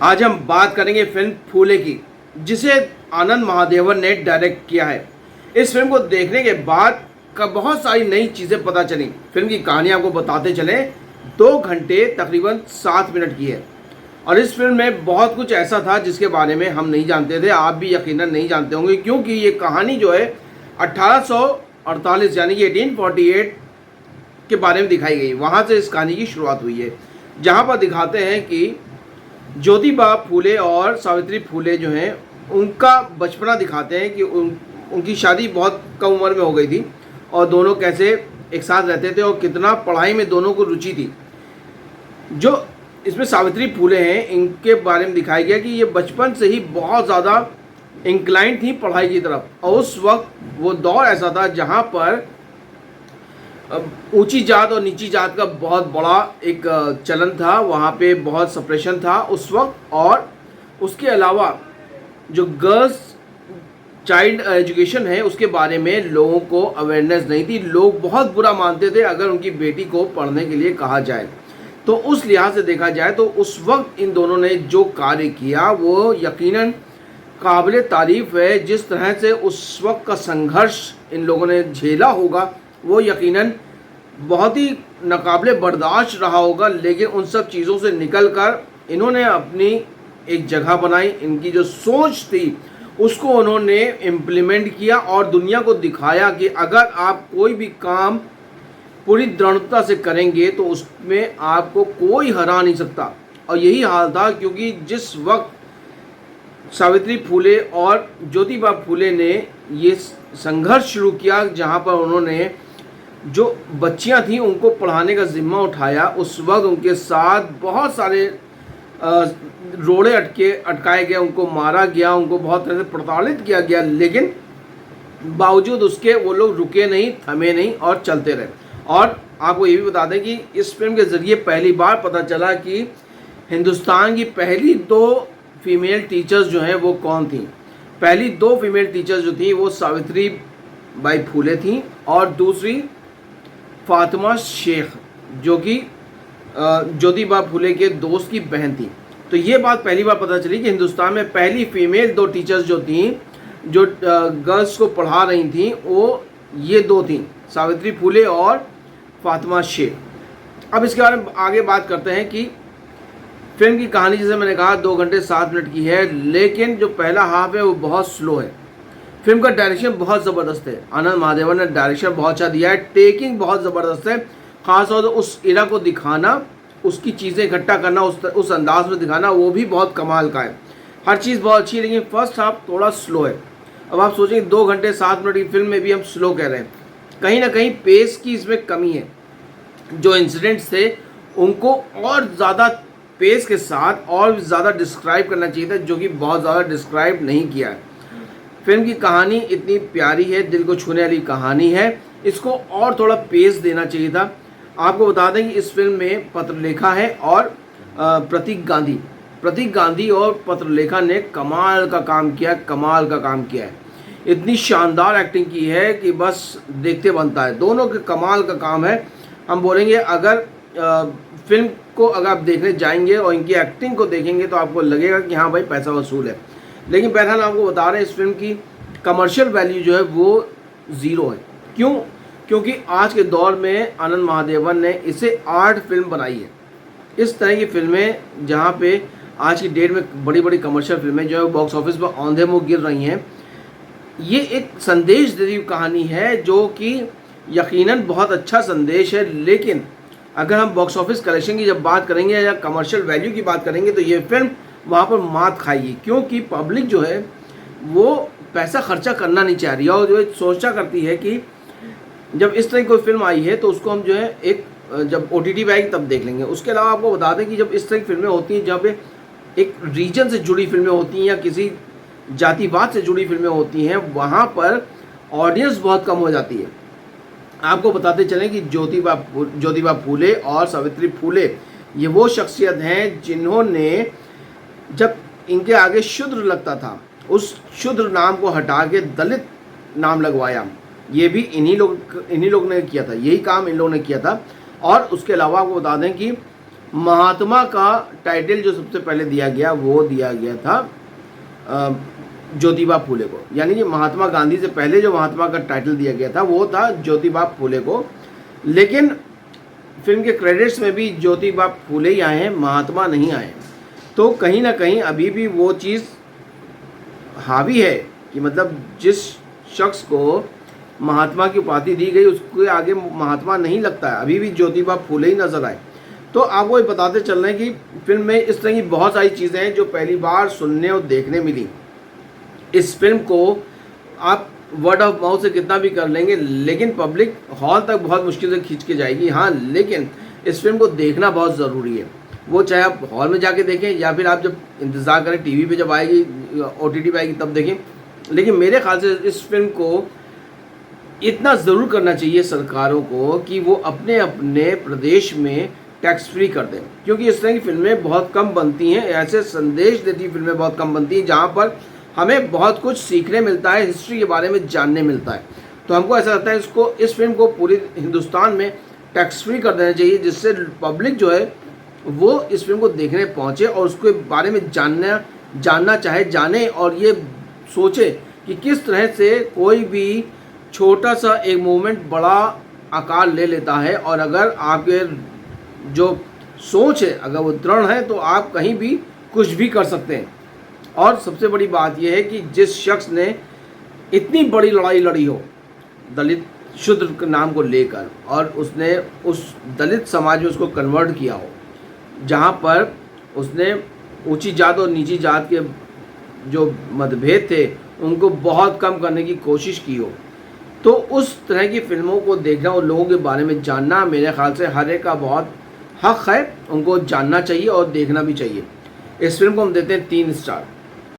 आज हम बात करेंगे फिल्म फूले की, जिसे आनंद महादेवन ने डायरेक्ट किया है। इस फिल्म को देखने के बाद का बहुत सारी नई चीज़ें पता चली। फिल्म की कहानी आपको बताते चले, 2 घंटे तकरीबन 7 मिनट की है और इस फिल्म में बहुत कुछ ऐसा था जिसके बारे में हम नहीं जानते थे। आप भी यकीनन नहीं जानते होंगे, क्योंकि ये कहानी जो है 1848 यानी कि 1848 के बारे में दिखाई गई। वहाँ से इस कहानी की शुरुआत हुई है, जहाँ पर दिखाते हैं कि ज्योतिबा फूले और सावित्री फूले जो हैं उनका बचपना दिखाते हैं कि उनकी शादी बहुत कम उम्र में हो गई थी और दोनों कैसे एक साथ रहते थे और कितना पढ़ाई में दोनों को रुचि थी। जो इसमें सावित्री फूले हैं इनके बारे में दिखाया गया कि ये बचपन से ही बहुत ज़्यादा इंक्लाइंड थी पढ़ाई की तरफ और उस वक्त वो दौर ऐसा था जहाँ पर ऊंची जात और नीची जात का बहुत बड़ा एक चलन था। वहाँ पे बहुत सप्रेशन था उस वक्त और उसके अलावा जो गर्ल्स चाइल्ड एजुकेशन है उसके बारे में लोगों को अवेयरनेस नहीं थी। लोग बहुत बुरा मानते थे अगर उनकी बेटी को पढ़ने के लिए कहा जाए। तो उस लिहाज से देखा जाए तो उस वक्त इन दोनों ने जो कार्य किया वो यकीनन काबिल तारीफ़ है। जिस तरह से उस वक्त का संघर्ष इन लोगों ने झेला होगा वो यकीनन बहुत ही नाकाबिले बर्दाश्त रहा होगा, लेकिन उन सब चीज़ों से निकल कर इन्होंने अपनी एक जगह बनाई। इनकी जो सोच थी उसको उन्होंने इम्प्लीमेंट किया और दुनिया को दिखाया कि अगर आप कोई भी काम पूरी दृढ़ता से करेंगे तो उसमें आपको कोई हरा नहीं सकता। और यही हाल था, क्योंकि जिस वक्त सावित्री फूले और ज्योतिबा फूले ने ये संघर्ष शुरू किया जहाँ पर उन्होंने जो बच्चियां थीं उनको पढ़ाने का जिम्मा उठाया, उस वक्त उनके साथ बहुत सारे रोड़े अटकाए गए, उनको मारा गया, उनको बहुत तरह से प्रताड़ित किया गया, लेकिन बावजूद उसके वो लोग रुके नहीं, थमे नहीं और चलते रहे। और आपको ये भी बता दें कि इस फिल्म के ज़रिए पहली बार पता चला कि हिंदुस्तान की पहली 2 फीमेल टीचर्स जो हैं वो कौन थीं। पहली 2 फीमेल टीचर्स जो थी वो सावित्री बाई फूले थीं और दूसरी फातिमा शेख, जो कि ज्योतिबा फूले के दोस्त की बहन थी। तो ये बात पहली बार पता चली कि हिंदुस्तान में पहली फीमेल 2 टीचर्स जो थीं जो गर्ल्स को पढ़ा रही थीं वो ये 2 थीं, सावित्री फूले और फातिमा शेख। अब इसके बारे में आगे बात करते हैं कि फिल्म की कहानी जैसे मैंने कहा 2 घंटे 7 मिनट की है, लेकिन जो पहला हाफ है वो बहुत स्लो है। फिल्म का डायरेक्शन बहुत ज़बरदस्त है, आनंद महादेवन ने डायरेक्शन बहुत अच्छा दिया है, टेकिंग बहुत ज़बरदस्त है। ख़ासतौर से उस इरा को दिखाना, उसकी चीज़ें इकट्ठा करना, उस अंदाज में दिखाना वो भी बहुत कमाल का है। हर चीज़ बहुत अच्छी है, लेकिन फर्स्ट हाफ थोड़ा स्लो है। अब आप सोचेंगे 2 घंटे 7 मिनट की फिल्म में भी हम स्लो कह रहे हैं, कहीं ना कहीं पेस की इसमें कमी है। जो इंसिडेंट्स थे उनको और ज़्यादा पेस के साथ और ज़्यादा डिस्क्राइब करना चाहिए था, जो कि बहुत ज़्यादा डिस्क्राइब नहीं किया है। फिल्म की कहानी इतनी प्यारी है, दिल को छूने वाली कहानी है, इसको और थोड़ा पेस देना चाहिए था। आपको बता दें कि इस फिल्म में पत्रलेखा है और प्रतीक गांधी और पत्रलेखा ने कमाल का काम किया है। इतनी शानदार एक्टिंग की है कि बस देखते बनता है। दोनों के कमाल का काम है। हम बोलेंगे अगर फिल्म को अगर आप देखने जाएंगे और इनकी एक्टिंग को देखेंगे तो आपको लगेगा कि हाँ भाई पैसा वसूल है, लेकिन बहरहाल आपको बता रहे हैं इस फिल्म की कमर्शियल वैल्यू जो है वो 0 है। क्यों? क्योंकि आज के दौर में आनंद महादेवन ने इसे आर्ट फिल्म बनाई है। इस तरह की फिल्में जहाँ पे आज की डेट में बड़ी बड़ी कमर्शियल फिल्में जो है बॉक्स ऑफिस पर औंधे मुँह गिर रही हैं, ये एक संदेश देती हुई कहानी है जो कि यकीनन बहुत अच्छा संदेश है। लेकिन अगर हम बॉक्स ऑफिस कलेक्शन की जब बात करेंगे या कमर्शियल वैल्यू की बात करेंगे तो ये फिल्म वहाँ पर मात खाएगी, क्योंकि पब्लिक जो है वो पैसा खर्चा करना नहीं चाह रही है और जो सोचा करती है कि जब इस तरह की कोई फिल्म आई है तो उसको हम जो है एक जब OTT पे आएगी तब देख लेंगे। उसके अलावा आपको बता दें कि जब इस तरह की फिल्में होती हैं जहाँ पे एक रीजन से जुड़ी फिल्में होती हैं या किसी जातिवाद से जुड़ी फिल्में होती हैं, वहाँ पर ऑडियंस बहुत कम हो जाती है। आपको बताते चलें कि ज्योतिबा फूले और सावित्री फूले ये वो शख्सियत हैं जिन्होंने जब इनके आगे शूद्र लगता था उस शूद्र नाम को हटा के दलित नाम लगवाया। ये भी इन्हीं लोग ने किया था, यही काम इन लोगों ने किया था। और उसके अलावा आपको बता दें कि महात्मा का टाइटल जो सबसे पहले दिया गया वो दिया गया था ज्योतिबा फूले को, यानी कि महात्मा गांधी से पहले जो महात्मा का टाइटल दिया गया था वो था ज्योतिबा फूले को। लेकिन फिल्म के क्रेडिट्स में भी ज्योतिबा फूले ही आए हैं, महात्मा नहीं आए। तो कहीं ना कहीं अभी भी वो चीज़ हावी है कि मतलब जिस शख्स को महात्मा की उपाधि दी गई उसके आगे महात्मा नहीं लगता है, अभी भी ज्योतिबा फूले ही नजर आए। तो आपको ये बताते चल रहे हैं कि फिल्म में इस तरह की बहुत सारी चीज़ें हैं जो पहली बार सुनने और देखने मिली। इस फिल्म को आप वर्ड ऑफ माउथ से कितना भी कर लेंगे लेकिन पब्लिक हॉल तक बहुत मुश्किल से खींच के जाएगी। हाँ, लेकिन इस फिल्म को देखना बहुत ज़रूरी है, वो चाहे आप हॉल में जाके देखें या फिर आप जब इंतज़ार करें टीवी पे जब आएगी, OTT पे आएगी तब देखें। लेकिन मेरे ख्याल से इस फिल्म को इतना ज़रूर करना चाहिए सरकारों को कि वो अपने अपने प्रदेश में टैक्स फ्री कर दें, क्योंकि इस तरह की फिल्में बहुत कम बनती हैं, ऐसे संदेश देती फिल्में बहुत कम बनती हैं जहाँ पर हमें बहुत कुछ सीखने मिलता है, हिस्ट्री के बारे में जानने मिलता है। तो हमको ऐसा लगता है इस फिल्म को पूरे हिंदुस्तान में टैक्स फ्री कर देना चाहिए, जिससे पब्लिक जो है वो इस फिल्म को देखने पहुँचे और उसके बारे में जानना चाहे जाने, और ये सोचे कि किस तरह से कोई भी छोटा सा एक मूवमेंट बड़ा आकार ले लेता है, और अगर आपके जो सोच है अगर वो दृढ़ है तो आप कहीं भी कुछ भी कर सकते हैं। और सबसे बड़ी बात यह है कि जिस शख्स ने इतनी बड़ी लड़ाई लड़ी हो दलित शूद्र के नाम को लेकर, और उसने उस दलित समाज में उसको कन्वर्ट किया हो, जहाँ पर उसने ऊंची जात और नीची जात के जो मतभेद थे उनको बहुत कम करने की कोशिश की हो, तो उस तरह की फिल्मों को देखना और लोगों के बारे में जानना मेरे ख्याल से हर एक का बहुत हक है, उनको जानना चाहिए और देखना भी चाहिए। इस फिल्म को हम देते हैं 3 स्टार।